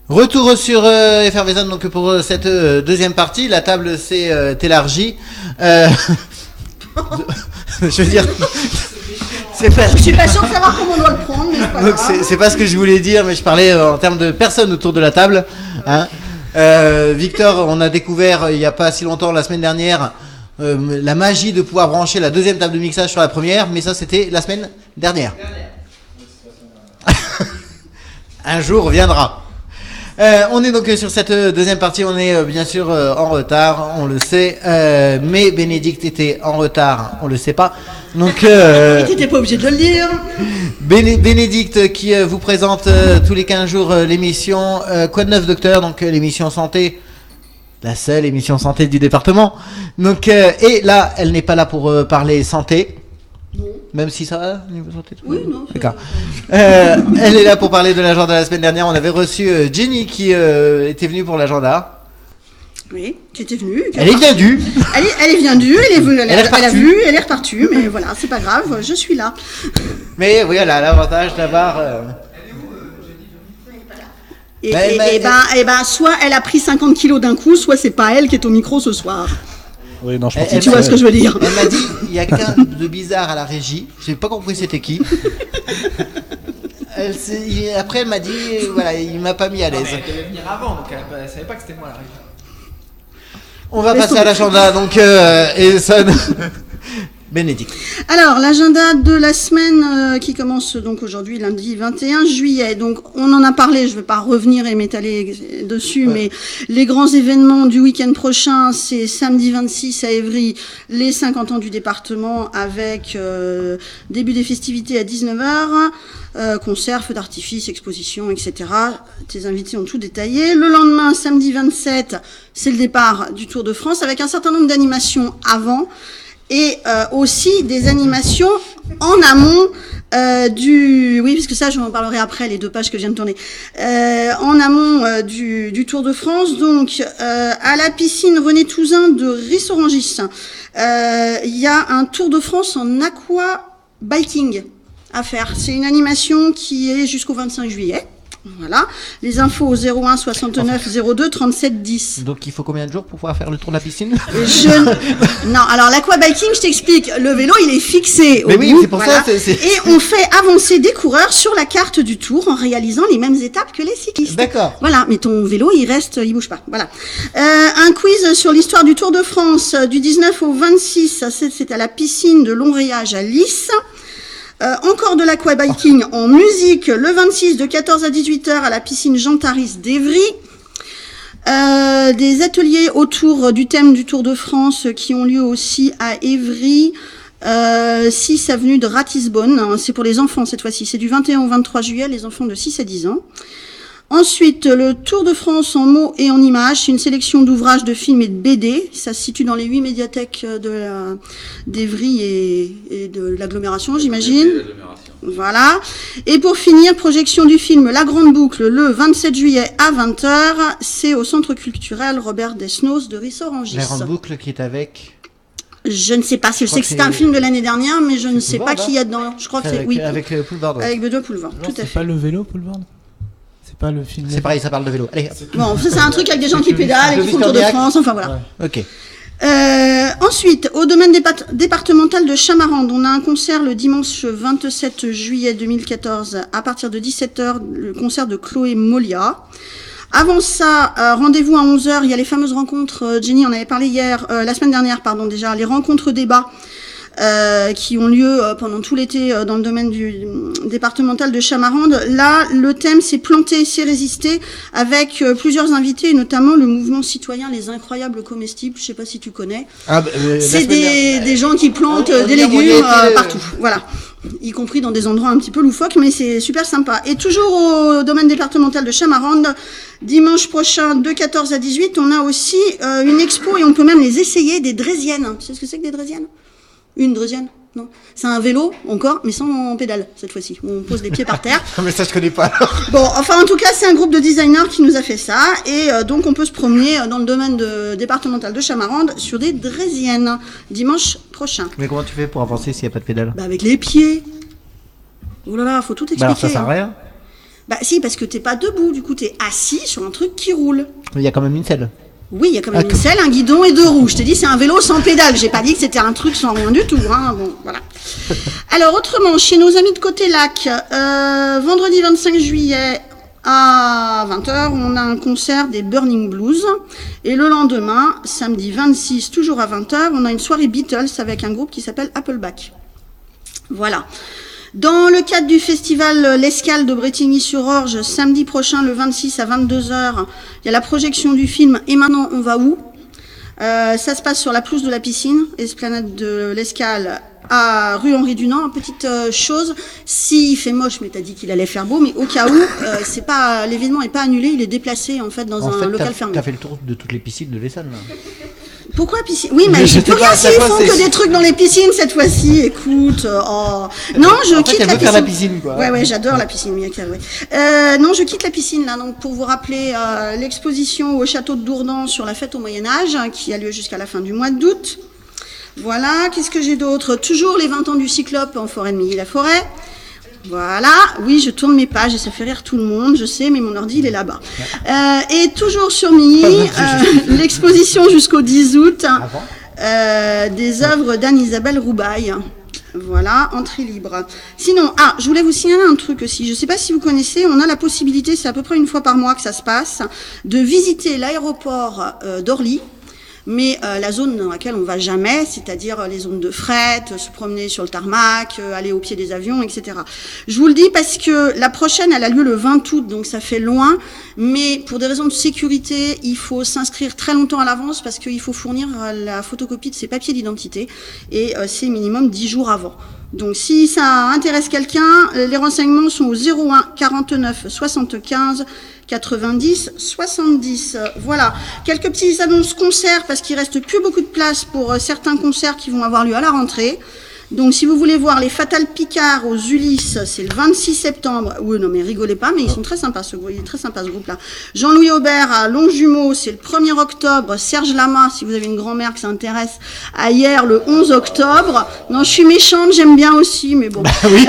Retour sur Effervescent donc pour cette deuxième partie. La table s'est élargie. Je veux dire, je suis pas sûr de savoir comment on doit le prendre, mais c'est pas grave. C'est pas ce que je voulais dire, mais je parlais en termes de personnes autour de la table. Hein. Victor, on a découvert il y a pas si longtemps, la semaine dernière, la magie de pouvoir brancher la deuxième table de mixage sur la première, mais ça c'était la semaine dernière. Un jour viendra. On est donc sur cette deuxième partie, on est bien sûr en retard, on le sait, mais Bénédicte était en retard, on le sait pas. Donc t'étais pas obligé de le dire. Bénédicte qui vous présente tous les 15 jours l'émission Quoi de neuf docteur, donc l'émission santé, la seule émission santé du département. Donc et là, elle n'est pas là pour parler santé. Non. Même si ça va niveau santé. Oui, non. D'accord. Elle est là pour parler de l'agenda la semaine dernière. On avait reçu Jenny qui était venue pour l'agenda. Oui, qui était venue. Elle est bien due. Elle est bien due. Elle a vu, elle est repartie. Mais voilà, c'est pas grave, je suis là. Mais oui, elle a l'avantage d'avoir. Et ben, soit elle a pris 50 kilos d'un coup, soit c'est pas elle qui est au micro ce soir. Oui, non, je pense que tu vois ce que je veux dire. Elle m'a dit, il y a quelqu'un de bizarre à la régie. J'ai pas compris c'était qui. Après, elle m'a dit, voilà, il m'a pas mis à l'aise. Elle devait venir avant, donc elle savait pas que c'était moi à la régie. On va passer à l'agenda, donc, Edson. Bénédicte. Alors, l'agenda de la semaine qui commence donc aujourd'hui, lundi 21 juillet. Donc, on en a parlé, je ne vais pas revenir et m'étaler dessus, mais les grands événements du week-end prochain, c'est samedi 26 à Évry, les 50 ans du département avec début des festivités à 19h, concerts, feux d'artifice, expositions, etc. Tes invités ont tout détaillé. Le lendemain, samedi 27, c'est le départ du Tour de France avec un certain nombre d'animations avant. Et aussi des animations en amont oui, parce que ça, je vous en parlerai après, les 2 pages que je viens de tourner. En amont du Tour de France, donc à la piscine René Touzin de Rissorangis, il y a un Tour de France en aqua biking à faire. C'est une animation qui est jusqu'au 25 juillet. Voilà, les infos au 01 69 02 37 10. Donc il faut combien de jours pour pouvoir faire le tour de la piscine? Non, alors l'aquabiking, je t'explique, le vélo il est fixé au bout, c'est pour ça. Et on fait avancer des coureurs sur la carte du tour en réalisant les mêmes étapes que les cyclistes. D'accord. Voilà, mais ton vélo il bouge pas. Voilà. Un quiz sur l'histoire du Tour de France du 19 au 26, c'est à la piscine de Longriage à Lys. Encore de l'aquabiking en musique le 26 de 14 à 18h à la piscine Jean Taris d'Évry. Des ateliers autour du thème du Tour de France qui ont lieu aussi à Évry, 6 avenue de Ratisbonne. C'est pour les enfants cette fois-ci. C'est du 21 au 23 juillet, les enfants de 6 à 10 ans. Ensuite, le Tour de France en mots et en images, c'est une sélection d'ouvrages, de films et de BD. Ça se situe dans les 8 médiathèques d'Évry et de l'agglomération, j'imagine. Voilà. Et pour finir, projection du film La Grande Boucle le 27 juillet à 20h. C'est au Centre culturel Robert Desnos de Rissorangis. La Grande Boucle qui est avec... Je ne sais pas, je sais que c'est un film de l'année dernière, mais je ne sais pas qui y a dedans. Je crois que c'est... Oui. Avec Poulvord. Avec Benoît Poulvord, tout à fait. C'est pas le vélo, Poulvord ? Pas le film. C'est pareil, ça parle de vélo. Allez. Bon, ça c'est un truc avec des gens qui pédalent et qui font le Tour de France, enfin voilà. Ouais. Ok. Ensuite, au domaine départemental de Chamarande, on a un concert le dimanche 27 juillet 2014 à partir de 17h, le concert de Chloé Molia. Avant ça, rendez-vous à 11h, il y a les fameuses rencontres, Jenny en avait parlé la semaine dernière, déjà, les rencontres débats. Qui ont lieu pendant tout l'été dans le domaine du départemental de Chamarande. Là, le thème c'est planter, c'est résister, avec plusieurs invités, notamment le mouvement citoyen Les Incroyables Comestibles. Je sais pas si tu connais. C'est des gens qui plantent des légumes partout, voilà, y compris dans des endroits un petit peu loufoques, mais c'est super sympa. Et toujours au domaine départemental de Chamarande, dimanche prochain de 14 à 18, on a aussi une expo et on peut même les essayer, des draisiennes. Tu sais ce que c'est que des draisiennes ? Une draisienne, non. C'est un vélo, encore, mais sans pédale, cette fois-ci. On pose les pieds par terre. Mais ça, je connais pas, alors. Bon, enfin, en tout cas, c'est un groupe de designers qui nous a fait ça. Et donc, on peut se promener dans le domaine départemental de Chamarande sur des draisiennes, dimanche prochain. Mais comment tu fais pour avancer s'il n'y a pas de pédale ? Avec les pieds. Oh là là, faut tout expliquer. Alors, ça sert à rien ? Bah si, parce que t'es pas debout, du coup t'es assis sur un truc qui roule. Il y a quand même une selle. Oui, il y a quand même une selle, un guidon et 2 roues. Je te dis, c'est un vélo sans pédale. J'ai pas dit que c'était un truc sans rien du tout. Hein. Bon, voilà. Alors, autrement, chez nos amis de Côté Lac, vendredi 25 juillet à 20h, on a un concert des Burning Blues. Et le lendemain, samedi 26, toujours à 20h, on a une soirée Beatles avec un groupe qui s'appelle Appleback. Voilà. Dans le cadre du festival L'Escale de Brétigny-sur-Orge, samedi prochain, le 26 à 22h, il y a la projection du film « Et maintenant, on va où ?» Ça se passe sur la pelouse de la piscine, esplanade de l'Escale, à rue Henri Dunant. Petite chose, s'il fait moche, mais t'as dit qu'il allait faire beau, mais au cas où, c'est pas, l'événement est pas annulé, il est déplacé en fait dans un local fermé. T'as fait le tour de toutes les piscines de l'Essonne, là. Pourquoi piscine? Oui, mais je peux rien s'ils font que des trucs dans les piscines cette fois-ci. Écoute, oh. Non, je quitte la piscine. Faire la piscine, quoi. Ouais, j'adore la piscine, Miaka, ouais. Non, je quitte la piscine, là, donc, pour vous rappeler, l'exposition au château de Dourdan sur la fête au Moyen-Âge, qui a lieu jusqu'à la fin du mois d'août. Voilà. Qu'est-ce que j'ai d'autre? Toujours les 20 ans du Cyclope en forêt de Milly-la-Forêt. Voilà, oui, je tourne mes pages et ça fait rire tout le monde, je sais, mais mon ordi, il est là-bas. Et toujours sur Milly, l'exposition jusqu'au 10 août des œuvres d'Anne-Isabelle Roubaille. Voilà, entrée libre. Sinon, je voulais vous signaler un truc aussi. Je ne sais pas si vous connaissez, on a la possibilité, c'est à peu près une fois par mois que ça se passe, de visiter l'aéroport d'Orly. Mais la zone dans laquelle on va jamais, c'est-à-dire les zones de fret, se promener sur le tarmac, aller au pied des avions, etc. Je vous le dis parce que la prochaine, elle a lieu le 20 août, donc ça fait loin, mais pour des raisons de sécurité, il faut s'inscrire très longtemps à l'avance parce qu'il faut fournir la photocopie de ses papiers d'identité et c'est minimum 10 jours avant. Donc si ça intéresse quelqu'un, les renseignements sont au 01 49 75 90 70. Voilà, quelques petits annonces concerts parce qu'il reste plus beaucoup de place pour certains concerts qui vont avoir lieu à la rentrée. Donc si vous voulez voir les Fatal Picard aux Ulysses, c'est le 26 septembre. Oui, non mais rigolez pas, mais ils sont très sympas ce groupe, il est très sympa ce groupe-là. Jean-Louis Aubert à Longjumeau, c'est le 1er octobre. Serge Lama, si vous avez une grand-mère qui s'intéresse, à hier le 11 octobre. Non, je suis méchante, j'aime bien aussi, mais bon. Bah oui.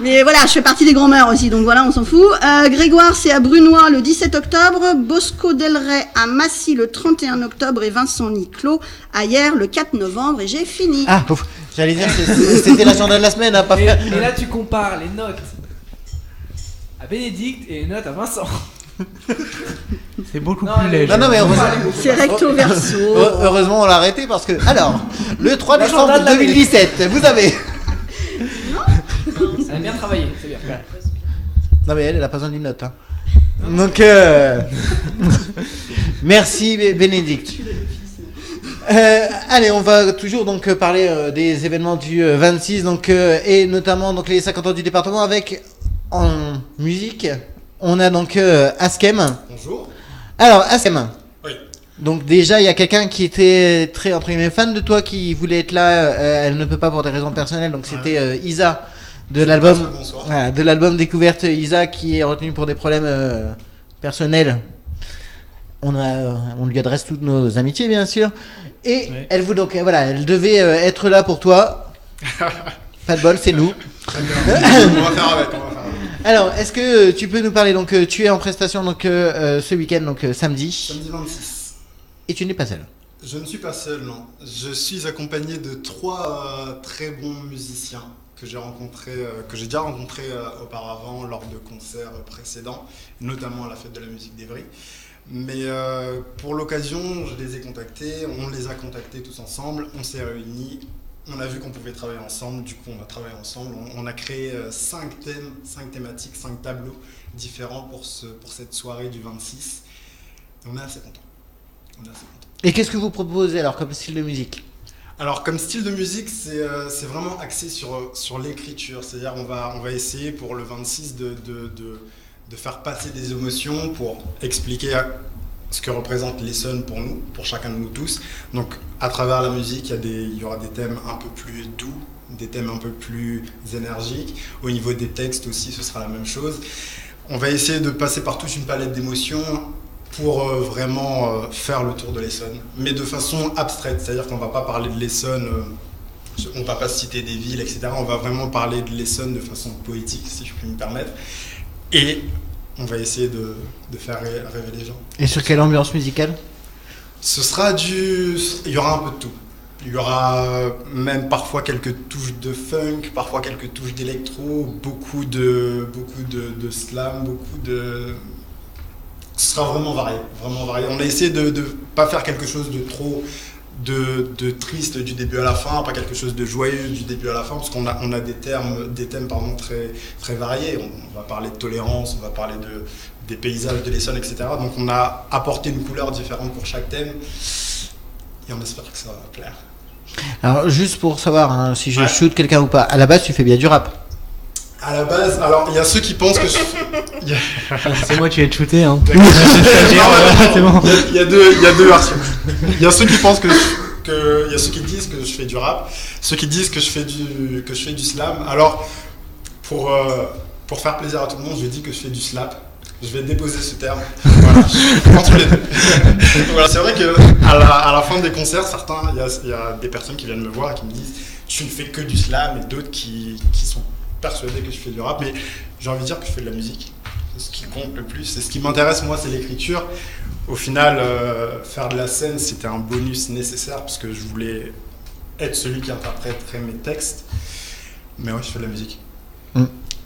Mais voilà, je fais partie des grands-mères aussi, donc voilà, on s'en fout. Grégoire, c'est à Brunois le 17 octobre. Bosco Delray à Massy le 31 octobre et Vincent Niclot à hier le 4 novembre. Et j'ai fini. Ah, ouf. J'allais dire, c'était l'agenda de la semaine, hein, pas faire. Et là, tu compares les notes à Bénédicte et les notes à Vincent. C'est beaucoup plus léger. Non, mais heureusement, c'est recto verso. Heureusement, on l'a arrêté parce que. Alors, le 3 décembre 2017, vous avez. Elle a bien travaillé, c'est bien. Non, mais elle a pas besoin d'une note. Hein. Donc, merci Bénédicte. Allez, on va toujours donc parler des événements du 26 donc et notamment donc les 50 ans du département avec en musique. On a donc Askem. Bonjour. Alors Askem. Oui. Donc déjà il y a quelqu'un qui était très entre guillemets fan de toi qui voulait être là. Elle ne peut pas pour des raisons personnelles. Donc c'était Isa de l'album Découverte Isa qui est retenue pour des problèmes personnels. On lui adresse toutes nos amitiés bien sûr. Et oui. elle vous donc voilà, elle devait être là pour toi. Pas de bol, c'est nous. Très bien. On va faire avec. Alors, est-ce que tu peux nous parler donc tu es en prestation donc ce week-end donc samedi. Samedi 26. Et tu n'es pas seul. Je ne suis pas seul, non. Je suis accompagné de 3 très bons musiciens que j'ai déjà rencontrés auparavant lors de concerts précédents, notamment à la fête de la musique d'Evry. Mais pour l'occasion, je les ai contactés, on les a contactés tous ensemble, on s'est réunis, on a vu qu'on pouvait travailler ensemble, du coup on a travaillé ensemble, on a créé 5 thèmes, 5 thématiques, 5 tableaux différents pour cette soirée du 26. Et on est assez contents. Et qu'est-ce que vous proposez alors comme style de musique ? Alors comme style de musique, c'est vraiment axé sur l'écriture, c'est-à-dire on va essayer pour le 26 de faire passer des émotions pour expliquer ce que représente l'Essonne pour nous, pour chacun de nous tous. Donc à travers la musique, il y aura des thèmes un peu plus doux, des thèmes un peu plus énergiques. Au niveau des textes aussi, ce sera la même chose. On va essayer de passer par toute une palette d'émotions pour vraiment faire le tour de l'Essonne, mais de façon abstraite, c'est-à-dire qu'on ne va pas parler de l'Essonne On va pas citer des villes, etc. On va vraiment parler de l'Essonne de façon poétique, si je puis me permettre. Et on va essayer de faire rêver les gens. Et sur quelle ambiance musicale? Ce sera il y aura un peu de tout. Il y aura même parfois quelques touches de funk, parfois quelques touches d'électro, beaucoup de slam, Ce sera vraiment varié, vraiment varié. On a essayé de pas faire quelque chose de trop de triste du début à la fin, pas quelque chose de joyeux du début à la fin, parce qu'on a des thèmes pardon, très, très variés. On va parler de tolérance, on va parler des paysages de l'Essonne, etc. Donc on a apporté une couleur différente pour chaque thème, et on espère que ça va plaire. Alors juste pour savoir hein, si je shoot quelqu'un ou pas, à la base tu fais bien du rap. À la base, alors il y a ceux qui pensent que C'est moi qui vais te shooter, hein. C'est bon. Il y a deux versions. Il y a ceux qui pensent il y a ceux qui disent que je fais du rap, ceux qui disent que je fais du slam. Alors pour faire plaisir à tout le monde, je dis que je fais du slap. Je vais déposer ce terme. Voilà, entre les deux. Donc voilà, c'est vrai que à la fin des concerts, il y a des personnes qui viennent me voir et qui me disent tu ne fais que du slam, et d'autres qui sont persuadés que je fais du rap, mais j'ai envie de dire que je fais de la musique. C'est ce qui compte le plus. Et ce qui m'intéresse, moi, c'est l'écriture. Au final, faire de la scène, c'était un bonus nécessaire parce que je voulais être celui qui interpréterait mes textes. Mais ouais, je fais de la musique.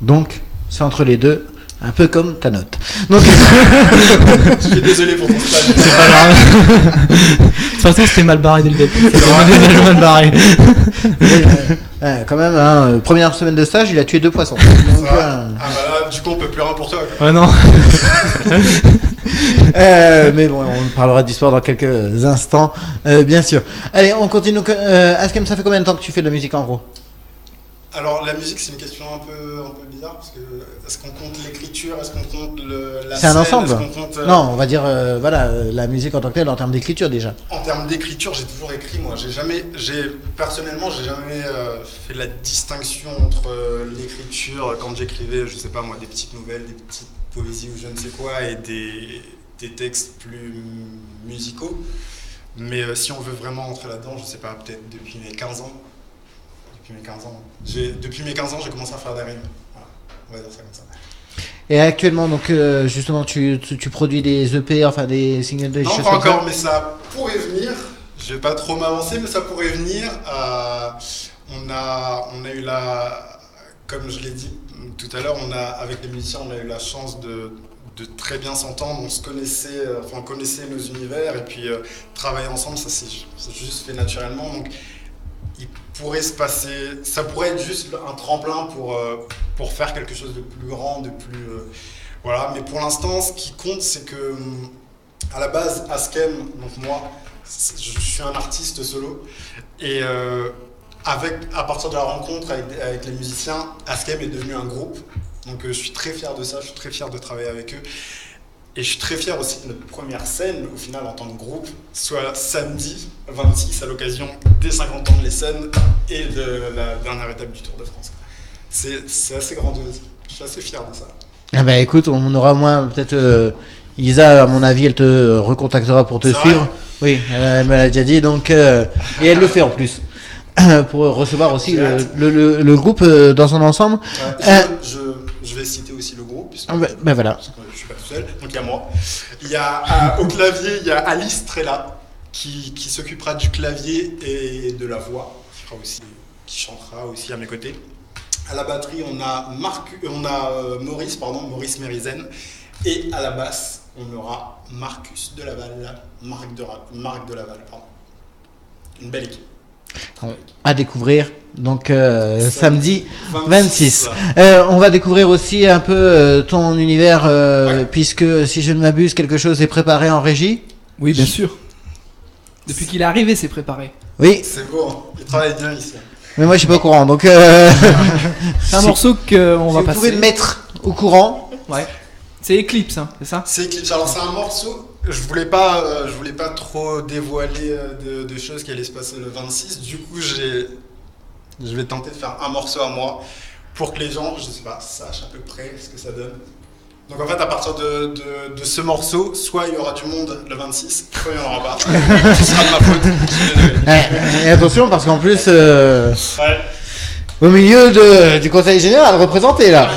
Donc, c'est entre les deux. Un peu comme ta note. Donc... je suis désolé pour ton stade. C'est pas grave. De toute façon, c'était mal barré dès le début. C'était mal barré. Quand même, hein, première semaine de stage, il a tué 2 poissons. Donc, Ah bah là, du coup, on peut plus rien pour toi. Ouais, non. Mais bon, on parlera d'histoire dans quelques instants, bien sûr. Allez, on continue. Askem, ça fait combien de temps que tu fais de la musique en gros? Alors la musique, c'est une question un peu bizarre parce que est-ce qu'on compte l'écriture, est-ce qu'on compte la c'est scène, un ensemble. est-ce qu'on compte, Non, on va dire la musique en tant que telle en termes d'écriture déjà. En termes d'écriture, j'ai toujours écrit moi. Personnellement, j'ai jamais fait la distinction entre l'écriture quand j'écrivais, je sais pas moi, des petites nouvelles, des petites poésies ou je ne sais quoi, et des textes plus musicaux. Mais si on veut vraiment entrer là-dedans, je sais pas, peut-être depuis mes 15 ans. Depuis mes 15 ans, j'ai commencé à faire des rimes. Voilà, on va dire ça comme ça. Et actuellement, donc justement, tu produis des EP, enfin des singles de non, choses pas comme encore, ça. mais ça pourrait venir. Je vais pas trop m'avancer, mais ça pourrait venir. On a eu comme je l'ai dit tout à l'heure, avec les musiciens, on a eu la chance de très bien s'entendre. On se connaissait, on connaissait nos univers, et puis travailler ensemble, ça s'est juste fait naturellement. Donc, il pourrait se passer, ça pourrait être juste un tremplin pour faire quelque chose de plus grand, de plus voilà. Mais pour l'instant, ce qui compte, c'est que à la base, Askem, donc moi, je suis un artiste solo, et à partir de la rencontre avec les musiciens, Askem est devenu un groupe. Donc je suis très fier de ça, je suis très fier de travailler avec eux. Et je suis très fier aussi que notre première scène, au final, en tant que groupe, soit samedi 26, à l'occasion des 50 ans de l'Essonne et de la dernière étape du Tour de France. C'est assez grandiose. Je suis assez fier de ça. Ah bah écoute, on aura au moins peut-être Isa, à mon avis, elle te recontactera pour te suivre. Oui, elle me l'a déjà dit, donc et elle le fait en plus. Pour recevoir aussi le groupe dans son ensemble. Je vais citer aussi le groupe, puisque ben voilà. Je suis pas tout seul, donc il y a moi. Il y a au clavier, il y a Alice Trella qui s'occupera du clavier et de la voix, qui chantera aussi à mes côtés. À la batterie, on a Maurice Mérizen, et à la basse, on aura Marcus Delaval, Marc Delaval, pardon. Une belle équipe. À découvrir donc samedi 26. On va découvrir aussi un peu ton univers puisque si je ne m'abuse quelque chose est préparé en régie. Oui, bien sûr. Depuis qu'il est arrivé, c'est préparé. Oui. C'est beau, il travaille bien ici. Mais moi je suis pas au courant donc c'est un morceau qu'on va passer. Vous pouvez me mettre au courant. Ouais. C'est Eclipse, hein, c'est ça? C'est Eclipse. Alors c'est un morceau. Je voulais pas trop dévoiler de choses qui allaient se passer le 26. Du coup, je vais tenter de faire un morceau à moi pour que les gens, je sais pas, sachent à peu près ce que ça donne. Donc en fait, à partir de ce morceau, soit il y aura du monde le 26, soit il n'y en aura pas. Ce sera de ma faute. Je suis désolé. Et attention, parce qu'en plus, Ouais. au milieu du conseil général représenté là.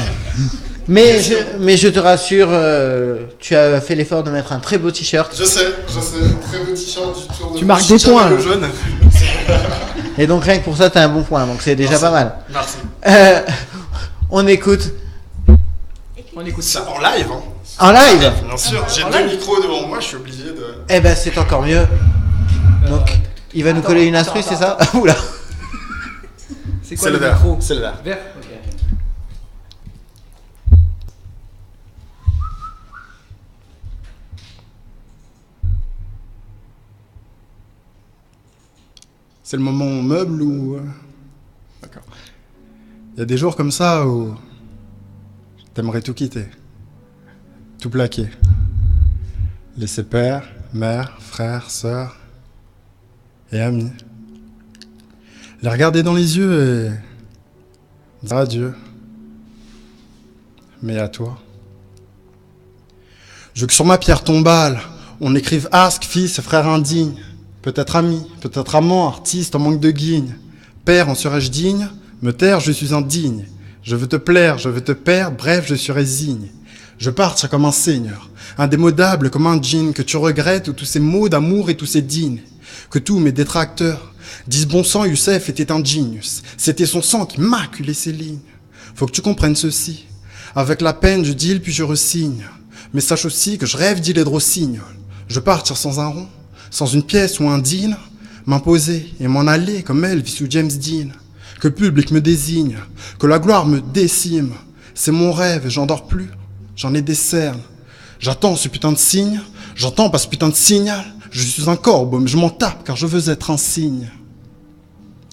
Mais je te rassure, tu as fait l'effort de mettre un très beau t-shirt. Je sais, très beau t-shirt du Tour de Tu marques France, des points, le là. jaune. Et donc rien que pour ça, t'as un bon point, donc c'est déjà Merci. pas mal. Merci. On écoute On écoute Ça ça. en live, hein. en live. Bien sûr, j'ai En 2 live micros devant moi, je suis obligé de... Eh ben c'est encore mieux. Donc il va nous attends, coller une attends, instru, c'est ça? Oula. C'est quoi C'est le le vert, micro c'est le vert. Vert. Ok. C'est le moment où on meuble ou... D'accord. Il y a des jours comme ça où t'aimerais tout quitter, tout plaquer. Laisser père, mère, frère, sœur et amis. Les regarder dans les yeux et dire adieu. Mais à toi. Je veux que sur ma pierre tombale, on écrive Ask, fils et frère indigne. Peut-être ami, peut-être amant, artiste en manque de guigne. Père, en serais-je digne? Me taire, je suis indigne. Je veux te plaire, je veux te perdre, bref, je suis résigne. Je partirai comme un seigneur, indémodable comme un djinn, que tu regrettes, où tous ces mots d'amour et tous ces dînes. Que tous mes détracteurs disent bon sang, Youssef était un genius. C'était son sang qui maculait ses lignes. Faut que tu comprennes ceci. Avec la peine, je deal puis je resigne. Mais sache aussi que je rêve d'île et de rossignol. Je partir sans un rond, sans une pièce ou un deal, m'imposer et m'en aller comme Elvis ou James Dean. Que le public me désigne, que la gloire me décime. C'est mon rêve et j'en dors plus, j'en ai des cernes. J'attends ce putain de signe, j'entends pas ce putain de signal. Je suis un corbeau, mais je m'en tape car je veux être un cygne.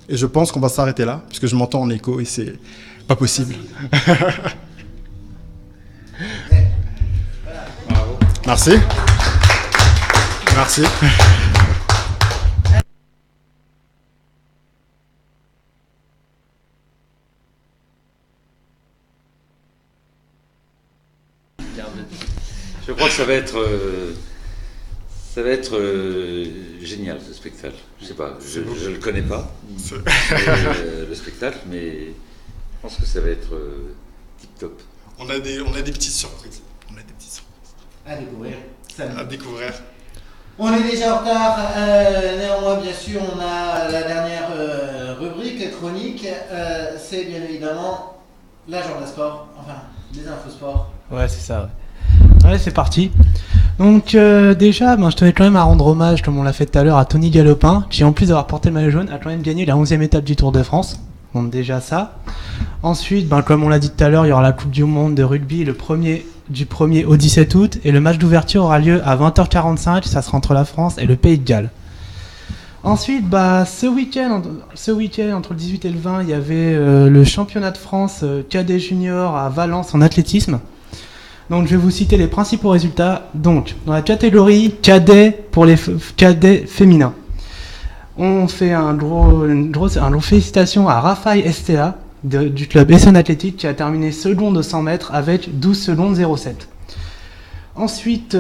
Et je pense qu'on va s'arrêter là, puisque je m'entends en écho et c'est pas possible. Merci. Merci. Je crois que ça va être génial ce spectacle. Je sais pas, je le connais pas le spectacle, mais je pense que ça va être tip top. On a des petites surprises. À découvrir. À découvrir. On est déjà en retard, néanmoins bien sûr on a la dernière rubrique chronique, c'est bien évidemment l'agenda sport, enfin les infos sport. Ouais, c'est ça. Ouais. Allez, c'est parti. Donc déjà, je tenais quand même à rendre hommage, comme on l'a fait tout à l'heure, à Tony Galopin, qui en plus d'avoir porté le maillot jaune, a quand même gagné la 11e étape du Tour de France. Donc déjà ça. Ensuite, comme on l'a dit tout à l'heure, il y aura la Coupe du Monde de rugby du 1er au 17 août, et le match d'ouverture aura lieu à 20h45, ça sera entre la France et le Pays de Galles. Ensuite, ce week-end, entre le 18 et le 20, il y avait le championnat de France cadet junior à Valence en athlétisme. Donc je vais vous citer les principaux résultats. Donc, dans la catégorie cadet pour les cadets féminins, on fait un gros félicitations à Raphaël Estea du club Essonne Athlétique qui a terminé seconde au 100 mètres avec 12 secondes 07. Ensuite,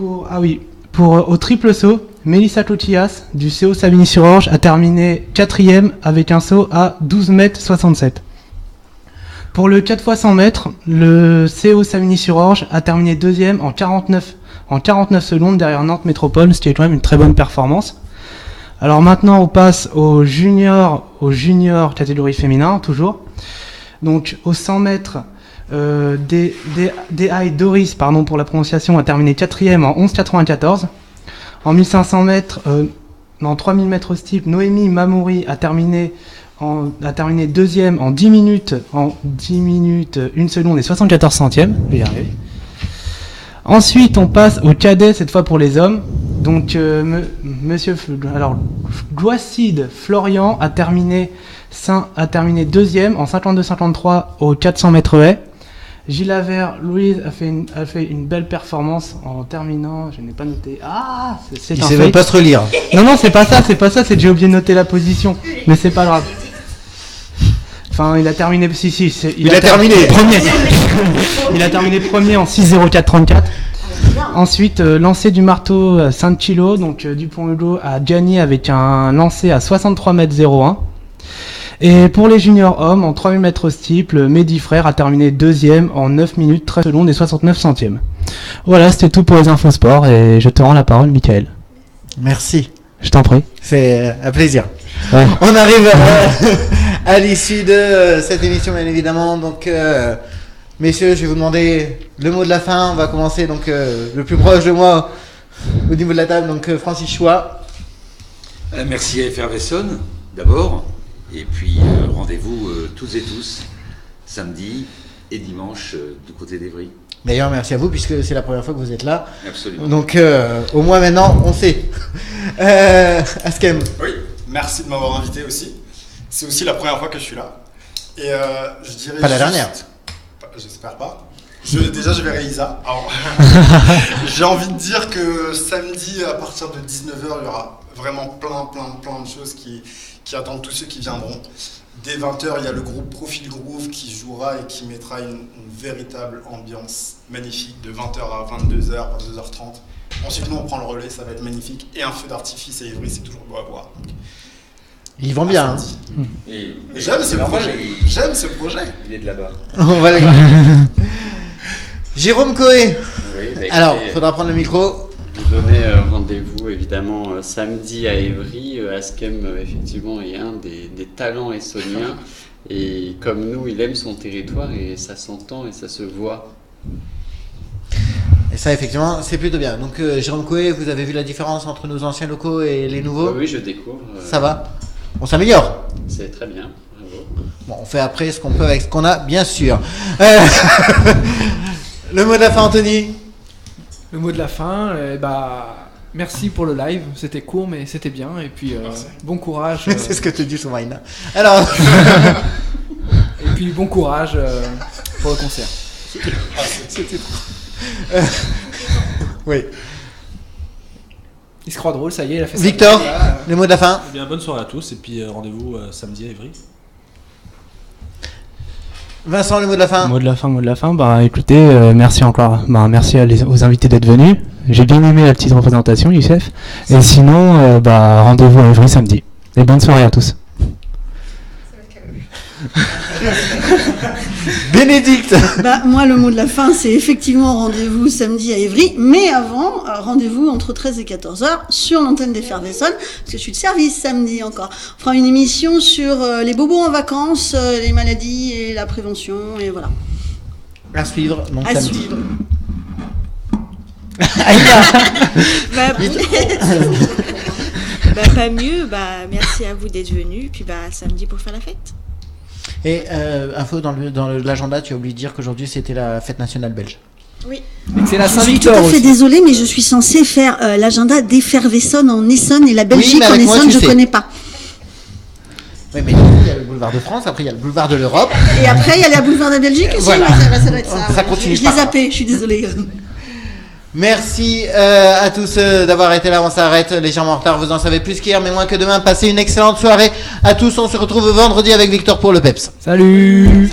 au triple saut, Mélissa Clotillas du CO Savigny-sur-Orge a terminé 4e avec un saut à 12 mètres 67. Pour le 4x100 mètres, le CO Savigny-sur-Orge a terminé 2e en 49 secondes derrière Nantes Métropole, ce qui est quand même une très bonne performance. Alors maintenant, on passe au junior catégorie féminin, toujours. Donc au 100 mètres, DI Doris, pour la prononciation, a terminé 4e en 11,94. En 1500 mètres, en 3000 mètres steeple, Noémie Mamouri a terminé 2e en 10 minutes, 1 seconde et 74 centièmes. Je vais y arriver. Ensuite, on passe au cadet, cette fois pour les hommes. Donc, Gloisside Florian a terminé 2e en 52-53 au 400 mètres haies. Gilavert Louise a fait une belle performance en terminant. Je n'ai pas noté. Ah, c'est Il un sait fait. même pas se relire. Non, c'est pas ça, c'est que j'ai oublié de noter la position. Mais c'est pas grave. Enfin, il a terminé. Il a terminé. Premier. Il a terminé premier en 6.04.34. Ensuite, lancer du marteau Saint-Chilo, donc Dupont-Hulot a gagné avec un lancer à 63,01 m. Et pour les juniors hommes, en 3000 mètres steeple, Mehdi Frère a terminé deuxième en 9 minutes 13 secondes et 69 centièmes. Voilà, c'était tout pour les infos sport et je te rends la parole, Michael. Merci. Je t'en prie. C'est un plaisir. Ouais. On arrive à l'issue de cette émission, bien évidemment. Donc, messieurs, je vais vous demander le mot de la fin. On va commencer donc le plus proche de moi au niveau de la table. Donc, Francis Choix. Merci à Effervescent, d'abord. Et puis, rendez-vous toutes et tous, samedi et dimanche, du côté d'Evry. D'ailleurs, merci à vous, puisque c'est la première fois que vous êtes là. Absolument. Donc, au moins maintenant, on sait. Askem. Oui, merci de m'avoir invité aussi. C'est aussi la première fois que je suis là. Et je dirais. Pas la dernière. J'espère pas. Déjà, je verrai Isa. Alors, j'ai envie de dire que samedi, à partir de 19h, il y aura vraiment plein de choses qui attendent tous ceux qui viendront. Dès 20h, il y a le groupe Profil Groove qui jouera et qui mettra une véritable ambiance magnifique de 20h à 22h, 22h30. Ensuite, nous, on prend le relais, ça va être magnifique. Et un feu d'artifice à Évry, c'est toujours beau à voir. Ils vont bien. J'aime ce projet. J'aime ce projet. Il est de là-bas. On va Jérôme Coé. Oui, Alors, il faudra prendre le micro. Vous donnez rendez-vous évidemment samedi à Évry. Askem effectivement est un des talents essonniens et comme nous il aime son territoire et ça s'entend et ça se voit. Et ça effectivement c'est plutôt bien. Donc Jérôme Coé, vous avez vu la différence entre nos anciens locaux et les nouveaux? Oui, je découvre. Ça va? On s'améliore? C'est très bien, bravo. Bon, on fait après ce qu'on peut avec ce qu'on a, bien sûr. Le mot de la fin, Anthony? Le mot de la fin, merci pour le live, c'était court mais c'était bien et puis bon courage. C'est ce que te dis souvent, Ina. Alors. Et puis bon courage pour le concert. C'était oui. Il se croit drôle, ça y est, il a fait ça. Victor, le mot de la fin. Eh bien, bonne soirée à tous et puis rendez-vous samedi à Évry. Vincent, le mot de la fin. Mot de la fin. Bah écoutez, merci encore. Bah merci aux invités d'être venus. J'ai bien aimé la petite représentation, Youssef. Et sinon, rendez-vous à Évry samedi. Et bonne soirée à tous. Bénédicte. Moi, le mot de la fin, c'est effectivement rendez-vous samedi à Évry, mais avant, rendez-vous entre 13 et 14h sur l'antenne d'Effervescent, parce que je suis de service samedi encore. On fera une émission sur les bobos en vacances, les maladies et la prévention, et voilà. À suivre, donc À samedi. suivre. Pas mieux, merci à vous d'être venus, puis samedi pour faire la fête. Et info dans l'agenda, tu as oublié de dire qu'aujourd'hui c'était la fête nationale belge. Oui. Et que c'est la Je suis tout Saint-Victor à fait aussi. désolée, mais je suis censée faire l'agenda d'Effervescent en Essonne et la Belgique mais en avec moi, Essonne, tu je sais. connais pas. Oui, mais il y a le boulevard de France, après il y a le boulevard de l'Europe. Et après, il y a la boulevard de la Belgique aussi. Voilà. Ça doit être ça. Ça continue Je l'ai par là. zappé, je suis désolée. Merci à tous d'avoir été là. On s'arrête légèrement en retard. Vous en savez plus qu'hier, mais moins que demain. Passez une excellente soirée à tous. On se retrouve vendredi avec Victor pour le PEPS. Salut.